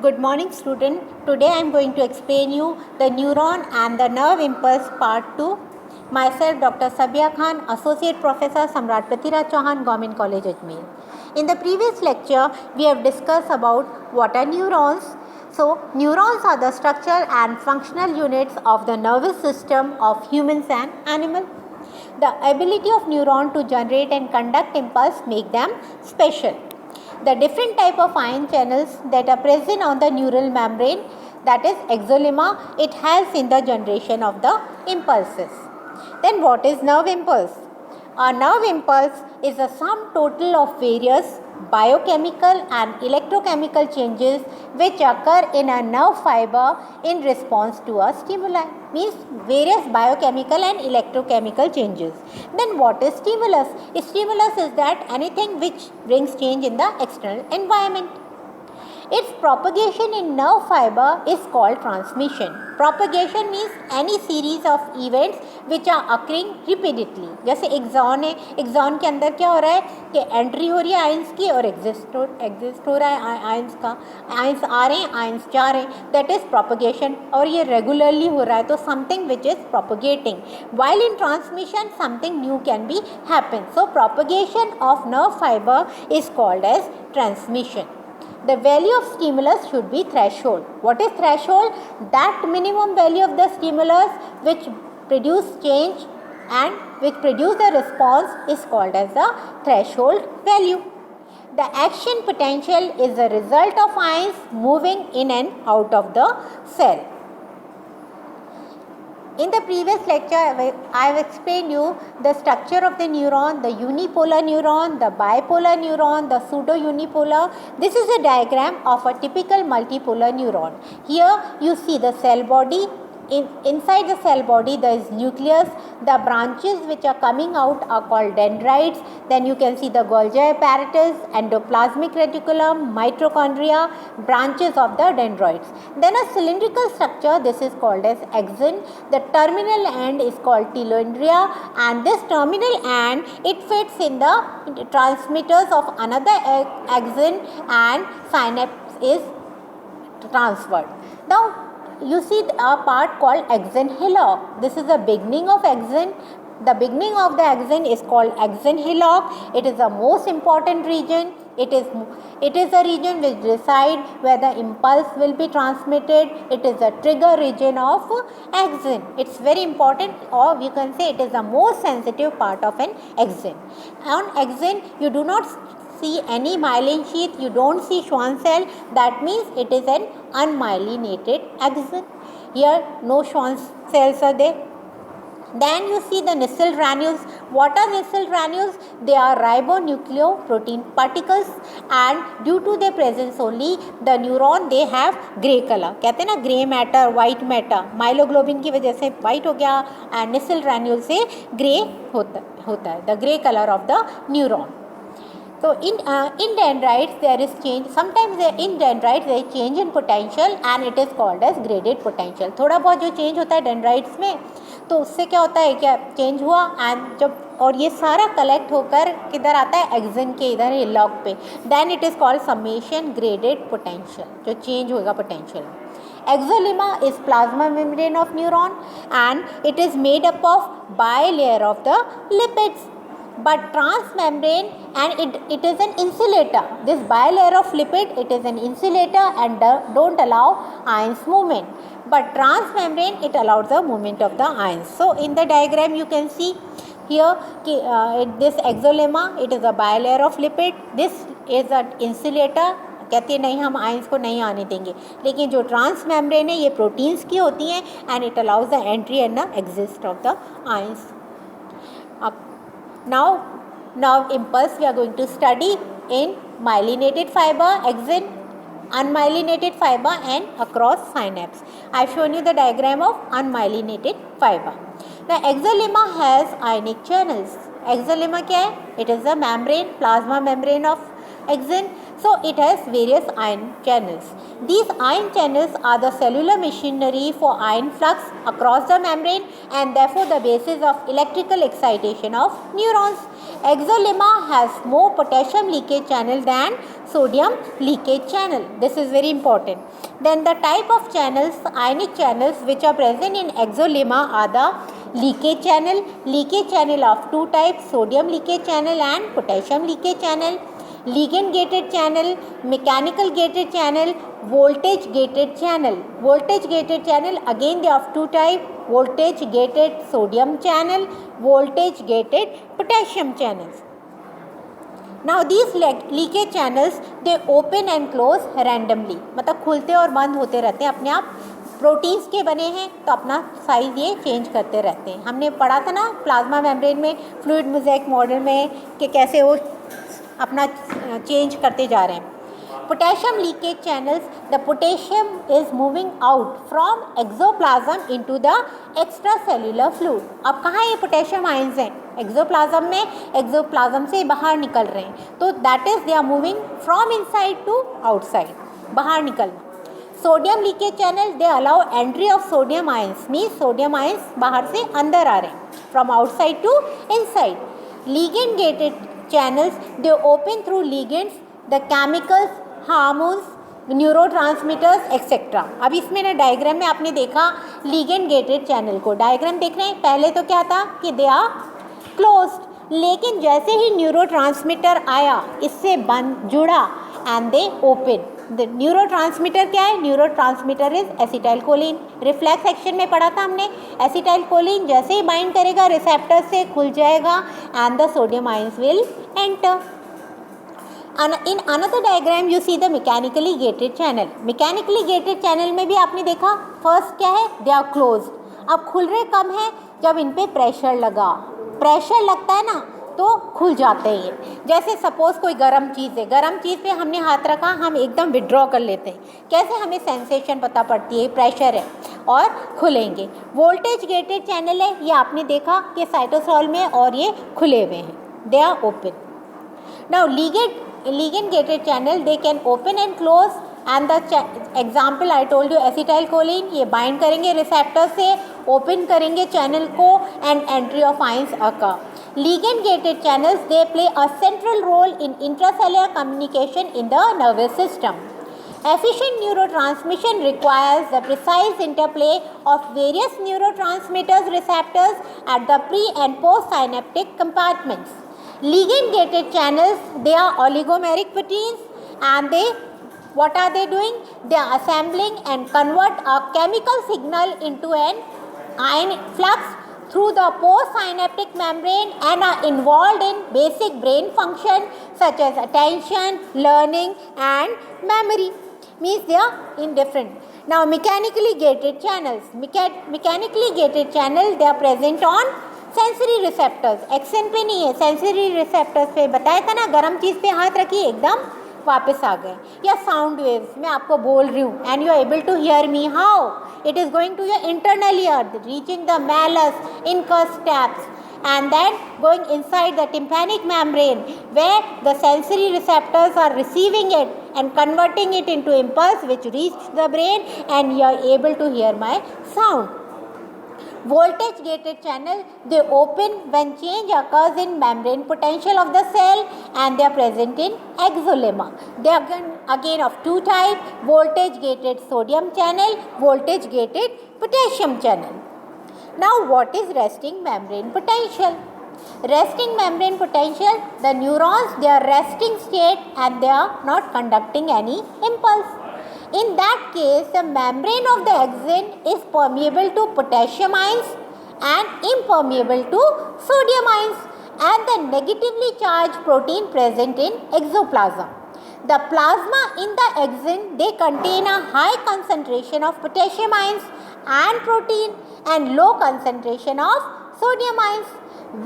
Good morning student. Today I am going to explain you the neuron and the nerve impulse part 2. Myself Dr. Sabia Khan, Associate Professor Samrat Prithviraj Chauhan, Government College Ajmer. In the previous lecture we have discussed about what are neurons. So neurons are the structural and functional units of the nervous system of humans and animals. The ability of neuron to generate and conduct impulse make them special. The different type of ion channels that are present on the neural membrane, that is exolemma, it helps in the generation of the impulses. Then what is nerve impulse? A nerve impulse is a sum total of various biochemical and electrochemical changes which occur in a nerve fiber in response to a stimuli. Means various biochemical and electrochemical changes. Then what is stimulus? Stimulus is that anything which brings change in the external environment. Its propagation in nerve fiber is called transmission. Propagation means any series of events which are occurring repeatedly. जैसे axon है, axon के अंदर क्या हो रहा है कि entry हो रही है आयंस की और एग्जिस्ट हो रहा है आयंस का, आयंस आ रहे हैं, आयंस जा रहे हैं, दैट इज प्रोपगेशन और ये रेगुलरली हो रहा है तो something which is propagating. While in transmission something new can be happen. So propagation of nerve fibre is called as transmission. The value of stimulus should be threshold. What is threshold? That minimum value of the stimulus which produce change and which produce the response is called as the threshold value. The action potential is the result of ions moving in and out of the cell. In the previous lecture, I have explained you the structure of the neuron, the unipolar neuron, the bipolar neuron, the pseudo-unipolar. This is a diagram of a typical multipolar neuron. Here you see the cell body. Inside the cell body there is nucleus. The branches which are coming out are called dendrites. Then you can see the Golgi apparatus, endoplasmic reticulum, mitochondria, branches of the dendrites. Then a cylindrical structure, this is called as axon. The terminal end is called telomere, and this terminal end it fits in the transmitters of another axon and synapse is transferred. Now you see a part called axon hillock. This is the beginning of axon. The beginning of the axon is called axon hillock. It is the most important region. It is a region which decides where the impulse will be transmitted. It is the trigger region of axon. It's very important, or you can say it is the most sensitive part of an axon. On axon you do not see any myelin sheath, you don't see Schwann cell, that means it is an unmyelinated axon. Here no Schwann cells are there. Then you see the Nissl granules. What are Nissl granules? They are ribonucleoprotein particles, and due to their presence only the neuron they have grey color. कहते हैं ना grey matter, white matter. Myeloglobin की वजह से white हो गया and Nissl granule से grey होता है. The grey color of the neuron. So in dendrites there is change. Sometimes in dendrites there is change in potential and it is called as graded potential. थोड़ा बहुत जो change होता है dendrites में तो उससे क्या होता है, क्या चेंज हुआ एंड जब और ये सारा कलेक्ट होकर किधर आता है एक्सन के इधर हिलॉक पे, then it is called summation graded potential, जो चेंज होगा potential. Exolemma is plasma membrane of neuron and it is made up of bilayer of the lipids. But transmembrane and it is an insulator. This bilayer of lipid, it is an insulator and don't allow ions movement. But transmembrane, it allows the movement of the ions. So in the diagram you can see here this exolemma, it is a bilayer of lipid. This is an insulator. कहती है नहीं हम ions को नहीं आने देंगे, लेकिन जो ट्रांस मेम्ब्रेन है ये प्रोटीन्स की होती हैं and it allows the entry and the exist of the ions. अब now impulse we are going to study in myelinated fiber, axon, unmyelinated fiber and across synapse. I have shown you the diagram of unmyelinated fiber. The exolemma has ionic channels. Exolemma क्या है? It is the membrane, plasma membrane of axon. So it has various ion channels. These ion channels are the cellular machinery for ion flux across the membrane and therefore the basis of electrical excitation of neurons. Exolemma has more potassium leakage channel than sodium leakage channel. This is very important. Then the type of channels, ionic channels which are present in exolemma are the leakage channel of two types, sodium leakage channel and potassium leakage channel. Ligand gated channel, mechanical gated channel, voltage gated channel. Voltage gated channel, again they are of two types, voltage gated sodium channel, voltage gated potassium channels. Now these leakage channels they open and close randomly, मतलब खुलते और बंद होते रहते हैं अपने आप. Proteins के बने हैं तो अपना साइज़ ये चेंज करते रहते हैं. हमने पढ़ा था ना प्लाज्मा मेम्ब्रेन में फ्लूइड मोज़ेक मॉडल में कि कैसे वो अपना चेंज करते जा रहे हैं. Potassium leakage channels, the potassium is moving out from exoplasm into the extra cellular fluid. अब कहाँ ये पोटेशियम आयंस हैं? एक्सोप्लाज्म में, एक्सोप्लाज्म से बाहर निकल रहे हैं. तो that is they are moving from inside to outside, बाहर निकलना. Sodium leakage channel they allow entry of sodium ions, means sodium ions बाहर से अंदर आ रहे हैं from outside to inside. Ligand gated channels they open through ligands, the chemicals, hormones, neurotransmitters etcetera. अब इसमें ना डायग्राम में आपने देखा लिगेंड गेटेड चैनल को. डायग्राम देख रहे हैं, पहले तो क्या था कि दे आर क्लोज्ड, लेकिन जैसे ही न्यूरोट्रांसमीटर आया इससे बंद जुड़ा and they open. The neurotransmitter क्या है? Neurotransmitter is acetylcholine. Reflex action में पढ़ा था हमने. एसिटाइलकोलिन जैसे ही बाइंड करेगा रिसेप्टर से खुल जाएगा and the sodium ions will enter. In another diagram you see the mechanically gated channel. mechanically gated channel में भी आपने देखा फर्स्ट क्या है? they are closed. अब खुल रहे कब है? जब इन पे प्रेशर लगा. प्रेशर लगता है ना तो खुल जाते हैं ये. जैसे सपोज कोई गर्म चीज़ है, गर्म चीज़ पे हमने हाथ रखा, हम एकदम विड्रॉ कर लेते हैं. कैसे हमें सेंसेशन पता पड़ती है? प्रेशर है और खुलेंगे. वोल्टेज गेटेड चैनल है, ये आपने देखा कि साइटोसोल में और ये खुले हुए हैं, they are open. Now ligand gated channel they can open and close and the example I told you acetylcholine, ये bind करेंगे रिसेप्टर से, ओपन करेंगे चैनल को and entry of ions occur. Ligand gated channels they play a central role in intracellular communication in the nervous system. Efficient neurotransmission requires the precise interplay of various neurotransmitters receptors at the pre and post synaptic compartments. Ligand gated channels they are oligomeric proteins and they what are they doing? They are assembling and convert a chemical signal into an ion flux through the postsynaptic membrane and are involved in basic brain function such as attention, learning and memory. Means they are indifferent. Now mechanically gated channels. Mechanically gated channel they are present on sensory receptors. Action पे नहीं है, sensory receptors पे. बताया था ना गर्म चीज़ पे हाथ रखिए एकदम वापस आ गए. या साउंड वेव्स, मैं आपको बोल रही हूँ and you are able to hear me. How it is going to your internal ear reaching the malleus incus steps and then going inside the tympanic membrane where the sensory receptors are receiving it and converting it into impulse which reach the brain and you are able to hear my sound. Voltage gated channel they open when change occurs in membrane potential of the cell and they are present in exolemma. They are again of two types, voltage gated sodium channel, voltage gated potassium channel. Now what is resting membrane potential? Resting membrane potential, the neurons they are resting state and they are not conducting any impulse. In that case, the membrane of the axon is permeable to potassium ions and impermeable to sodium ions and the negatively charged protein present in exoplasm. The plasma in the axon they contain a high concentration of potassium ions and protein and low concentration of sodium ions.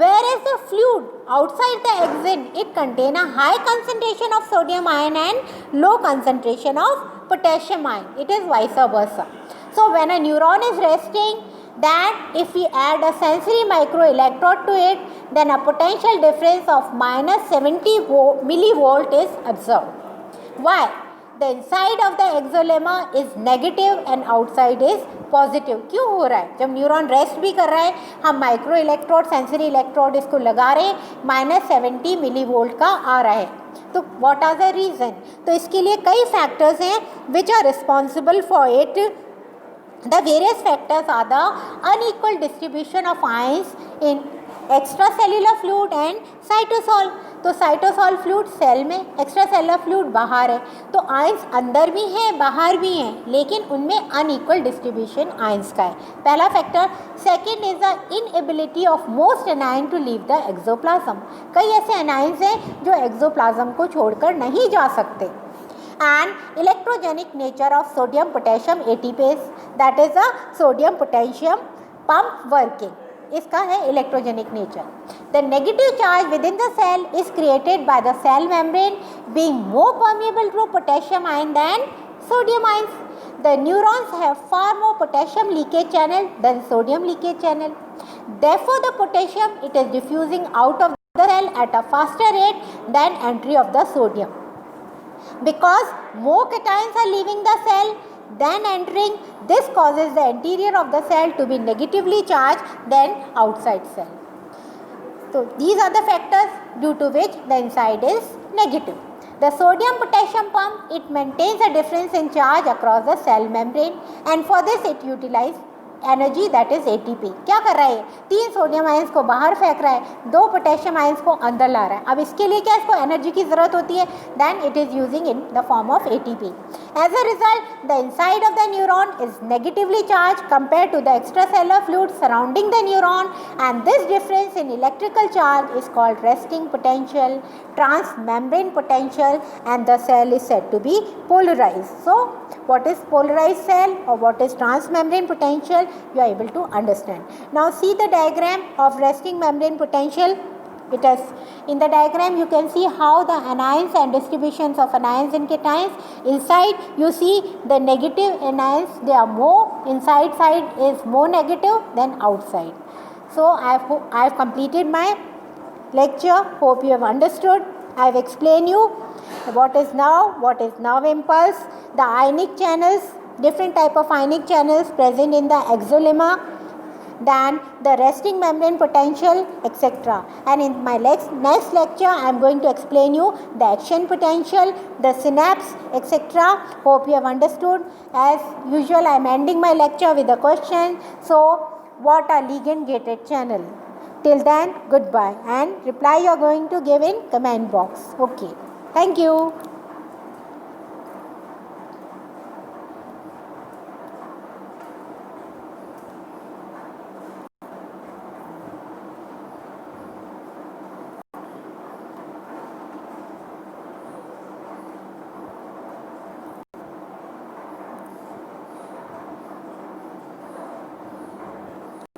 Whereas the fluid outside the axon it contain a high concentration of sodium ion and low concentration of potassium ion. It is vice versa. So when a neuron is resting, that if we add a sensory microelectrode to it, then a potential difference of minus 70 millivolt is observed. Why? The inside of the exolemma is negative and outside is positive. क्यों हो रहा है? जब neuron rest भी कर रहा है, हम माइक्रो इलेक्ट्रोड, सेंसरी इलेक्ट्रोड इसको लगा रहे हैं, माइनस 70 मिली वोल्ट का आ रहा है. तो व्हाट आर द रीज़न? तो इसके लिए कई फैक्टर्स हैं which are responsible for it. The various factors are the unequal distribution of ions in extracellular fluid and cytosol. तो साइटोसॉल फ्लूइड सेल में, एक्स्ट्रासेलुलर फ्लूइड बाहर है. तो आयंस अंदर भी हैं, बाहर भी हैं, लेकिन उनमें अनइक्वल डिस्ट्रीब्यूशन आयंस का है. पहला factor. Second is the inability of most anion to leave the exoplasm. कई ऐसे एनायंस हैं जो एक्सोप्लाज्म को छोड़कर नहीं जा सकते. And electrogenic nature of sodium potassium ATPase, that is a sodium potassium pump working. इसका है electrogenic nature. The negative charge within the cell is created by the cell membrane being more permeable to potassium ion than sodium ions. The neurons have far more potassium leakage channel than sodium leakage channel. Therefore, the potassium it is diffusing out of the cell at a faster rate than entry of the sodium. Because more cations are leaving the cell than entering, this causes the interior of the cell to be negatively charged than outside cell. So these are the factors due to which the inside is negative. The sodium potassium pump, it maintains a difference in charge across the cell membrane, and for this it utilizes energy that is ATP. क्या कर रहा है? 3 sodium ions को बाहर फेंक रहा है, 2 potassium ions को अंदर ला रहा है. अब इसके लिए क्या इसको एनर्जी की ज़रूरत होती है? Then it is using in the form of ATP. As a result the inside of the neuron is negatively charge compare to the extracellular fluid surrounding the neuron, and this difference in electrical charge is called resting potential, transmembrane potential, and the cell is said to be polarized. So what is polarized cell or what is transmembrane potential, you are able to understand. Now see the diagram of resting membrane potential. It is in the diagram you can see how the anions and distributions of anions and cations. Inside you see the negative anions, they are more, inside side is more negative than outside. So I have completed my lecture. Hope you have understood. I have explained you what is now impulse, the ionic channels, different type of ionic channels present in the exolemma, then the resting membrane potential, etc. And in my next lecture I am going to explain you the action potential, the synapse, etc. Hope you have understood. As usual I am ending my lecture with a question. So what are ligand gated channel? Till then, goodbye, and reply you are going to give in comment box. Okay. Thank you.